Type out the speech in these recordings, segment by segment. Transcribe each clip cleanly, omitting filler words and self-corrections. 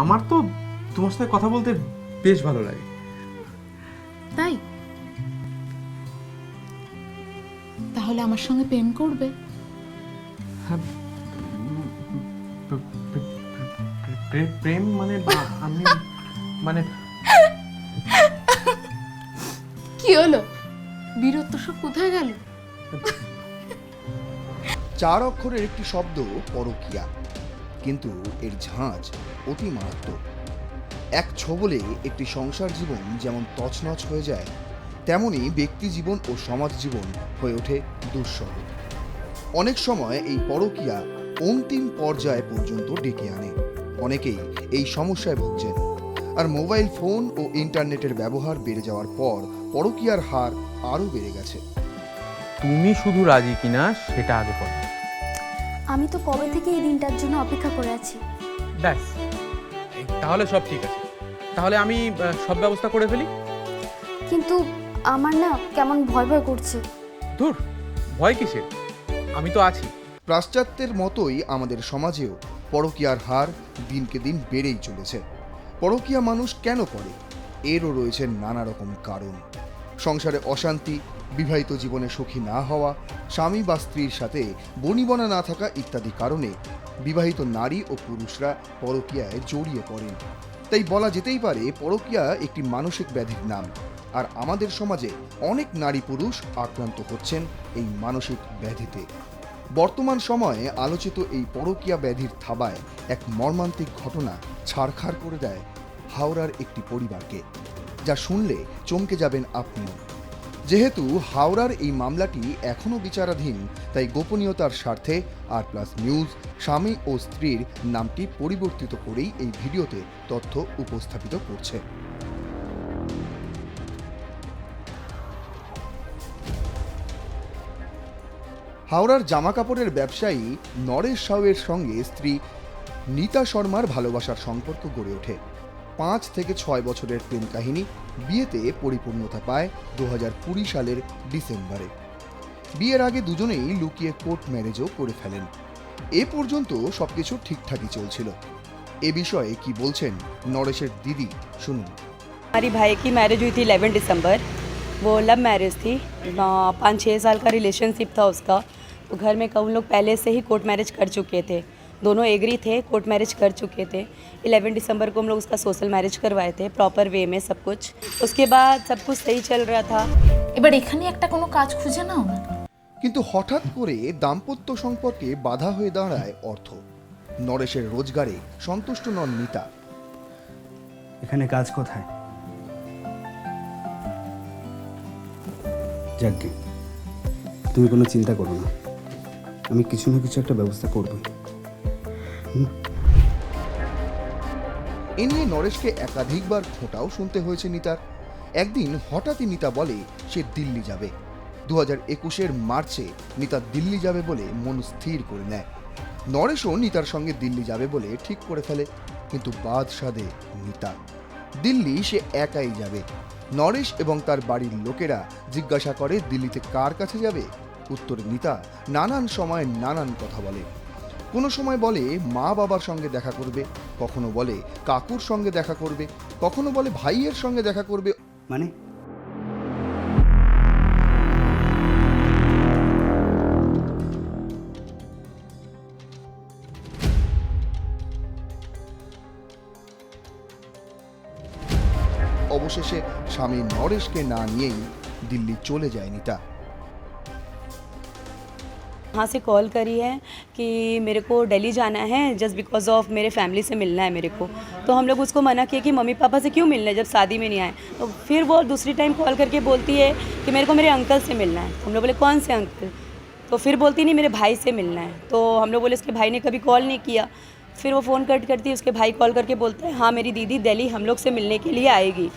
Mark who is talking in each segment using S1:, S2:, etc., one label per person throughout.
S1: আমার তো তোমার সাথে কথা বলতে বেশ ভালো লাগে।
S2: তাই? তাহলে আমার সঙ্গে প্রেম করবে?
S1: হ্যাঁ, প্রেম মানে আমি মানে
S2: কি হলো? বীরত্ব সব কোথায় গেল?
S3: 4 অক্ষরের একটি শব্দ পরকীয়া, কিন্তু এর ঝাঁজ অতি মারাত্মক। এক ছোবলে একটি সংসার জীবন যেমন তছনছ হয়ে যায়, তেমনি ব্যক্তি জীবন ও সমাজ জীবন হয়ে ওঠে দুঃসহ। অনেক সময় এই পরকীয়া অন্তিম পর্যায়ে পর্যন্ত ডেকে আনে। অনেকেই এই সমস্যায় ভুগছেন। আর মোবাইল ফোন ও ইন্টারনেটের ব্যবহার বেড়ে যাওয়ার পর পরকীয়ার হার আরও বেড়ে গেছে।
S1: তুমি শুধু রাজি কিনা সেটা আগে বলো।
S4: আমি তো কবে থেকে এই দিনটার জন্য অপেক্ষা করে আছি।
S1: ব্যাস, তাহলে সব ঠিক আছে। তাহলে আমি সব ব্যবস্থা করে ফেলি।
S4: কিন্তু আমার না কেমন ভয় ভয় করছে।
S1: ধুর, ভয় কিসের? আমি তো আছি।
S3: পাশ্চাত্যের মতোই আমাদের সমাজেও পরকীয়ার হার দিনকে দিন বেড়েই চলেছে। পরকীয়া মানুষ কেন করে? এরও রয়েছে নানা রকম কারণ। সংসারে অশান্তি, বিবাহিত জীবনে সুখী না হওয়া, স্বামী বা স্ত্রীর সাথে বনিবনা না থাকা ইত্যাদি কারণে বিবাহিত নারী ও পুরুষরা পরকীয়ায় জড়িয়ে পড়েন। তাই বলা যেতেই পারে পরকীয়া একটি মানসিক ব্যাধির নাম। আর আমাদের সমাজে অনেক নারী পুরুষ আক্রান্ত হচ্ছেন এই মানসিক ব্যাধিতে। বর্তমান সময়ে আলোচিত এই পরকীয়া ব্যাধির থাবায় এক মর্মান্তিক ঘটনা ছাড়খাড় করে দেয় হাওড়ার একটি পরিবারকে, যা শুনলে চমকে যাবেন আপনিও। যেহেতু হাওড়ার এই মামলাটি এখনও বিচারাধীন, তাই গোপনীয়তার স্বার্থে আর+ নিউজ স্বামী ও স্ত্রীর নামটি পরিবর্তিত করেই এই ভিডিওতে তথ্য উপস্থাপিত করছে। হাওড়ার জামাকাপড়ের ব্যবসায়ী নরেশ সাউয়ের সঙ্গে স্ত্রী নীতা শর্মার ভালোবাসার সম্পর্ক গড়ে ওঠে। 5 থেকে 6 বছরের প্রেম কাহিনী বিয়েতে পরিপূর্ণতা পায় 2020 সালের ডিসেম্বরে। বিয়ের আগে দুজনেই লুকিয়ে কোর্ট ম্যারেজও করে ফেলেন। এ পর্যন্ত সবকিছু ঠিকঠাকই চলছিল। এ বিষয়ে কি বলছেন নরেশের দিদি, শুনুন।
S5: हमारी भाई की मैरिज हुई थी 11 दिसंबर। वो लव मैरिज थी। 5-6 साल का रिलेशनशिप था उसका। तो घर में उन लोग पहले से ही कोर्ट मैरिज कर चुके थे। दोनों एग्री थे, कोर्ट मैरिज कर चुके थे। 11 दिसंबर को हम लोग उसका सोशल मैरिज करवाए थे, प्रॉपर वे में सब कुछ। उसके बाद सब कुछ सही चल रहा था।
S2: এবার এখানে একটা কোনো কাজ খুঁজে নাও না।
S3: কিন্তু হঠাৎ করে দাম্পত্য সম্পর্কে বাধা হয়ে দাঁড়ায় অর্থ। নরেশের রোজগারে সন্তুষ্ট নন নীতা।
S6: এখানে কাজ কোথায়? যাকে তুমি কোনো চিন্তা করো না, আমি কিছু না কিছু একটা ব্যবস্থা করবো।
S3: এ নিয়ে নরেশকে একাধিকবার খোঁটাও শুনতে হয়েছে নীতার। একদিন হঠাৎই নীতা বলে সে দিল্লি যাবে। 2021-এর মার্চে নীতা দিল্লি যাবে বলে মন স্থির করে নেয়। নরেশও নীতার সঙ্গে দিল্লি যাবে বলে ঠিক করে ফেলে। কিন্তু বাদ সাধে নীতা। দিল্লি সে একাই যাবে। নরেশ এবং তার বাড়ির লোকেরা জিজ্ঞাসা করে দিল্লিতে কার কাছে যাবে। উত্তরে নীতা নানান সময় নানান কথা বলে। কোনো সময় বলে মা বাবার সঙ্গে দেখা করবে, কখনো বলে কাকুর সঙ্গে দেখা করবে, কখনো বলে ভাইয়ের সঙ্গে দেখা করবে।
S6: মানে
S3: অবশেষে স্বামী নরেশকে না নিয়েই দিল্লি চলে যায় নীতা।
S5: वहाँ से कॉल करी है कि मेरे को दिल्ली जाना है, जस्ट बिकॉज ऑफ मेरे फैमिली से मिलना है मेरे को। तो हम लोग उसको मना किया कि मम्मी पापा से क्यों मिलना है जब शादी में नहीं आए। तो फिर वो दूसरी टाइम कॉल करके बोलती है कि मेरे को मेरे अंकल से मिलना है। हम लोग बोले कौन से अंकल? तो फिर बोलती नहीं मेरे भाई से मिलना है। तो हम लोग बोले उसके भाई ने कभी कॉल नहीं किया। फिर वो फ़ोन कट करती है, उसके भाई कॉल करके बोलते हैं हाँ मेरी दीदी दिल्ली हम लोग से मिलने के लिए आएगी।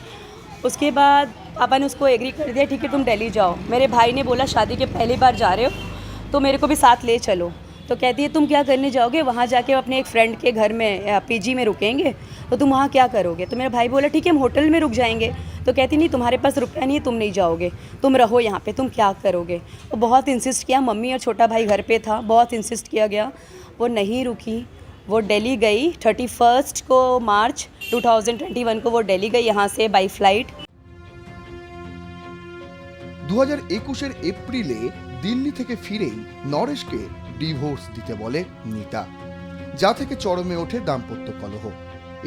S5: उसके बाद पापा ने उसको एग्री कर दिया, ठीक है तुम दिल्ली जाओ। मेरे भाई ने बोला शादी के पहली बार जा रहे हो तो मेरे को भी साथ ले चलो। तो कहती है तुम क्या करने जाओगे? वहाँ जाके अपने एक फ्रेंड के घर में पीजी में रुकेंगे, तो तुम वहाँ क्या करोगे? तो मेरा भाई बोला ठीक है हम होटल में रुक जाएंगे। तो कहती नहीं तुम्हारे पास रुपया नहीं है, तुम नहीं जाओगे, तुम रहो यहाँ पे, तुम क्या करोगे? वो बहुत इंसिस्ट किया, मम्मी और छोटा भाई घर पे था, बहुत इंसिस्ट किया गया, वो नहीं रुकी। वो दिल्ली गई 31 को मार्च 2021 को वो दिल्ली गई यहाँ से बाई फ्लाइट।
S3: 2021-এর এপ্রিলে দিল্লি থেকে ফিরেই নরেশকে ডিভোর্স দিতে বলে নিতা, যা থেকে চরমে ওঠে দাম্পত্য কলহ।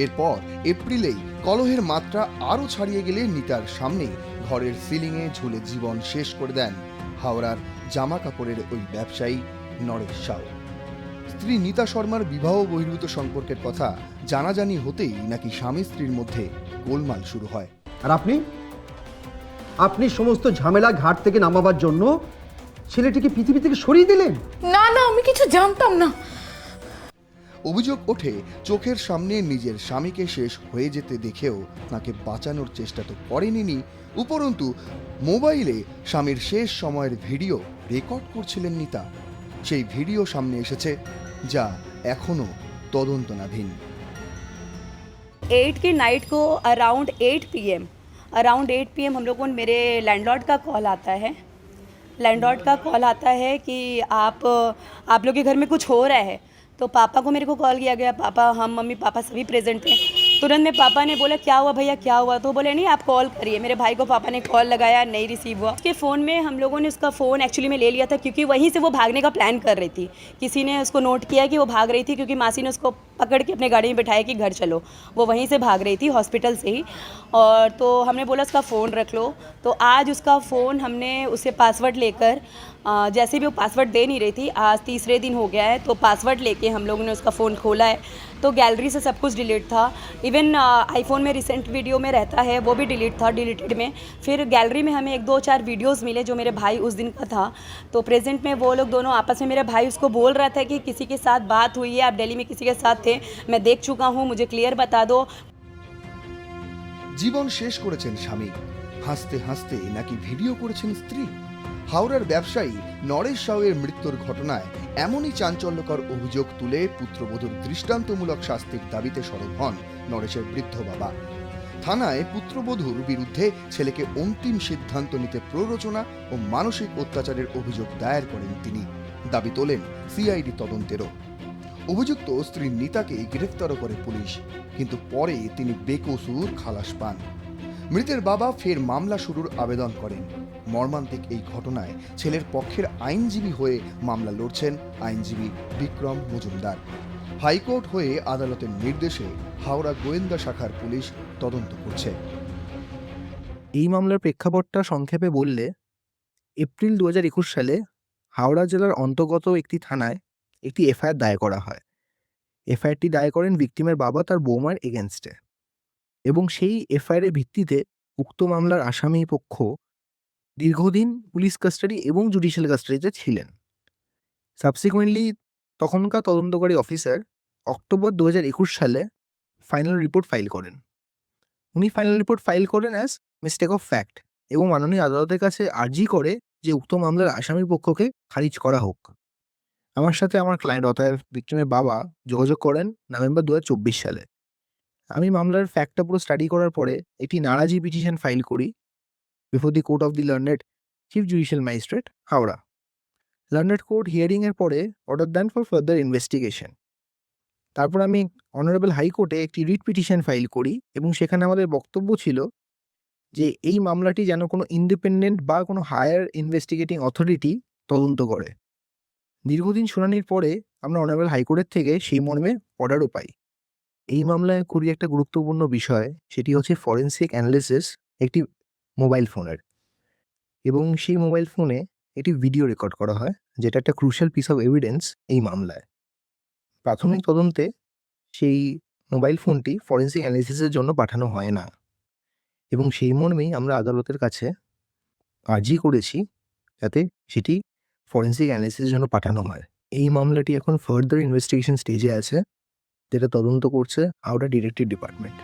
S3: এরপর এপ্রিলেই কলহের মাত্রা আরও ছাড়িয়ে গেলে নিতার সামনে ঘরের সিলিংয়ে ঝুলে জীবন শেষ করে দেন হাওড়ার জামা কাপড়ের ওই ব্যবসায়ী নরেশ সাউ। স্ত্রী নিতা শর্মার বিবাহ বহির্ভূত সম্পর্কের কথা জানাজানি হতেই নাকি স্বামী স্ত্রীর মধ্যে গোলমাল শুরু হয়।
S7: আর আপনি সমস্ত ঝামেলা ঘাট থেকে নামাবার জন্য ছেলেটিকে পৃথিবী থেকে সরিয়ে দিলেন।
S2: না না, আমি কিছু জানতাম না।
S3: অভিযোগ ওঠে চোখের সামনে নিজের স্বামীকে শেষ হয়ে যেতে দেখেও তাকে বাঁচানোর চেষ্টা তো করেনি, উপরন্তু মোবাইলে স্বামীর শেষ সময়ের ভিডিও রেকর্ড করছিলেন নিতা। সেই ভিডিও সামনে এসেছে, যা এখনো তদন্তনাধীন।
S5: 8 की नाइट को अराउंड 8 PM हम लोग को मेरे लैंडलॉर्ड का कॉल आता है। लैंडलॉर्ड का कॉल आता है कि आप लोग के घर में कुछ हो रहा है। तो पापा को मेरे को कॉल किया गया। पापा, हम मम्मी पापा सभी प्रेजेंट थे। तुरंत में पापा ने बोला क्या हुआ भैया, क्या हुआ? तो बोले नहीं, आप कॉल करिए। मेरे भाई को पापा ने कॉल लगाया, नहीं रिसीव हुआ। उसके फ़ोन में हम लोगों ने उसका फ़ोन एक्चुअली में ले लिया था, क्योंकि वहीं से वो भागने का प्लान कर रही थी। किसी ने उसको नोट किया कि वो भाग रही थी, क्योंकि मासी ने उसको पकड़ के अपने गाड़ी में बिठाया कि घर चलो। वो वहीं से भाग रही थी, हॉस्पिटल से ही। और तो हमने बोला उसका फ़ोन रख लो। तो आज उसका फ़ोन हमने उसे पासवर्ड लेकर, जैसे भी वो पासवर्ड दे नहीं रही थी, आज तीसरे दिन हो गया है, तो पासवर्ड लेके हम लोगों ने उसका फ़ोन खोला है। तो गैलरी से सब कुछ डिलीट था। इवन आईफोन में रिसेंट वीडियो में रहता है, वो भी डिलीट था, डिलीटेड में। फिर गैलरी में हमें 1-2-4 वीडियोस मिले जो मेरे भाई उस दिन का था। तो प्रेजेंट में वो लोग दोनों आपस में, मेरे भाई उसको बोल रहा था कि किसी के साथ बात हुई है, आप दिल्ली में किसी के साथ थे, मैं देख चुका हूँ, मुझे क्लियर बता दो।
S3: জীবন শেষ করেছেন স্বামী, হাসতে হাসতে নাকি ভিডিও করেছেন স্ত্রী। হাওড়ার ব্যবসায়ী নরেশ সাউয়ের মৃত্যুর ঘটনায় এমনই চাঞ্চল্যকর অভিযোগ তুলে পুত্রবধূর দৃষ্টান্তমূলক শাস্তির দাবিতে সরব হন নরেশের বৃদ্ধ বাবা। থানায় পুত্রবধূর বিরুদ্ধে ছেলেকে অন্তিম সিদ্ধান্ত নিতে প্ররোচনা ও মানসিক অত্যাচারের অভিযোগ দায়ের করেন তিনি। দাবি তোলেন সিআইডি তদন্তেরও। অভিযুক্ত স্ত্রী নিতাকে গ্রেফতারও করে পুলিশ, কিন্তু পরে তিনি বেকসুর খালাস পান। মৃতের বাবা ফের মামলা শুরুর আবেদন করেন। মর্মান্তিক এই ঘটনায় ছেলের পক্ষের আইনজীবী হয়ে মামলা লড়ছেন আইনজীবী বিক্রম মজুমদার। হাইকোর্ট হয়ে আদালতের নির্দেশে হাওড়া গোয়েন্দা শাখার পুলিশ তদন্ত করছে।
S8: এই মামলার প্রেক্ষাপটটা সংক্ষেপে বললে, এপ্রিল 2021 সালে হাওড়া জেলার অন্তর্গত একটি থানায় একটি এফআইআর দায়ের করা হয়। এফআইআরটি দায়ের করেন ভিকটিমের বাবা তার বৌমার এগেনস্টে, এবং সেই এফআইআরের ভিত্তিতে উক্ত মামলার আসামি পক্ষ দীর্ঘদিন পুলিশ কাস্টাডি এবং জুডিশিয়াল কাস্টাডিতে ছিলেন। সাবসিকুয়েন্টলি তখনকার তদন্তকারী অফিসার অক্টোবর 2021 সালে ফাইনাল রিপোর্ট ফাইল করেন। উনি ফাইনাল রিপোর্ট ফাইল করেন অ্যাজ মিস্টেক অফ ফ্যাক্ট, এবং মাননীয় আদালতের কাছে আর্জি করে যে উক্ত মামলার আসামি পক্ষকে খারিজ করা হোক। আমার সাথে আমার ক্লায়েন্ট অর্থাৎ ভিকটিমের বাবা যোগাযোগ করেন নভেম্বর 2024 সালে। আমি মামলার ফ্যাক্টটা পুরো স্টাডি করার পরে একটি নারাজি পিটিশন ফাইল করি before the court of the learned chief judicial magistrate Howrah. Learned court হিয়ারিংয়ের পরে অর্ডার দেন ফর ফার্দার ইনভেস্টিগেশন। তারপর আমি অনারেবল হাইকোর্টে একটি রিট পিটিশন ফাইল করি, এবং সেখানে আমাদের বক্তব্য ছিল যে এই মামলাটি যেন কোনো ইন্ডিপেন্ডেন্ট বা কোনো হায়ার ইনভেস্টিগেটিং অথরিটি তদন্ত করে। দীর্ঘদিন শুনানির পরে আমরা অনারেবল হাইকোর্টের থেকে সেই মর্মে অর্ডারও পাই। এই মামলায় খুবই একটা গুরুত্বপূর্ণ বিষয়, সেটি হচ্ছে ফরেন্সিক অ্যানালিসিস একটি মোবাইল ফোনের, এবং সেই মোবাইল ফোনে একটি ভিডিও রেকর্ড করা হয়, যেটা একটা ক্রুশাল পিস অফ এভিডেন্স এই মামলায়। প্রাথমিক তদন্তে সেই মোবাইল ফোনটি ফরেন্সিক অ্যানালিসিসের জন্য পাঠানো হয় না, এবং সেই মর্মেই আমরা আদালতের কাছে আর্জি করেছি যাতে সেটি ফরেন্সিক অ্যানালিসিসের জন্য পাঠানো হয়। এই মামলাটি এখন ফার্দার ইনভেস্টিগেশন স্টেজে আছে, যেটা তদন্ত করছে হাওড়া ডিটেকটিভ ডিপার্টমেন্ট।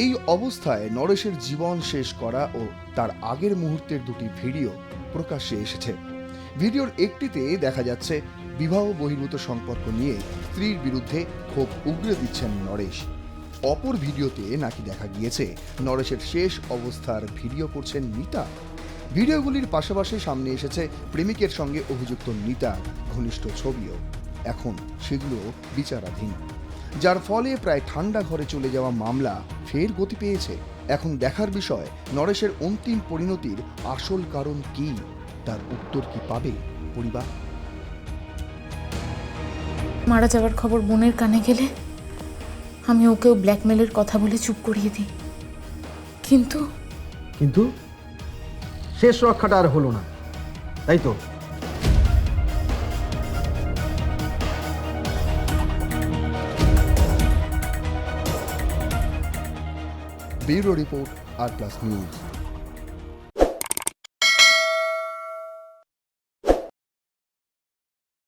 S3: এই অবস্থায় নরেশের জীবন শেষ করা ও তার আগের মুহূর্তের দুটি ভিডিও প্রকাশ্যে এসেছে। ভিডিওর একটিতে দেখা যাচ্ছে বিবাহ বহির্ভূত সম্পর্ক নিয়ে স্ত্রীর বিরুদ্ধে ক্ষোভ উগরে দিচ্ছেন নরেশ। অপর ভিডিওতে নাকি দেখা গিয়েছে নরেশের শেষ অবস্থার ভিডিও করছেন নিতা। ভিডিওগুলির পাশাপাশি সামনে এসেছে প্রেমিকের সঙ্গে অভিযুক্ত নিতার ঘনিষ্ঠ ছবিও। এখন সেগুলো বিচারাধীন, যার ফলে প্রায় ঠান্ডা ঘরে চলে যাওয়া মামলা ফের গতি পেয়েছে। এখন দেখার বিষয় নরেশের অন্তিম পরিণতির আসল কারণ কি, তার উত্তর কি পাবে পরিবার?
S2: মারা যাওয়ার খবর বোনের কানে গেলে আমি ওকেও ব্ল্যাকমেলের কথা বলে চুপ করিয়ে দিই, কিন্তু
S7: কিন্তু শেষ রক্ষাটা আর হলো না, তাই তো?
S3: ব্যুরো রিপোর্ট, আর প্লাস নিউজ।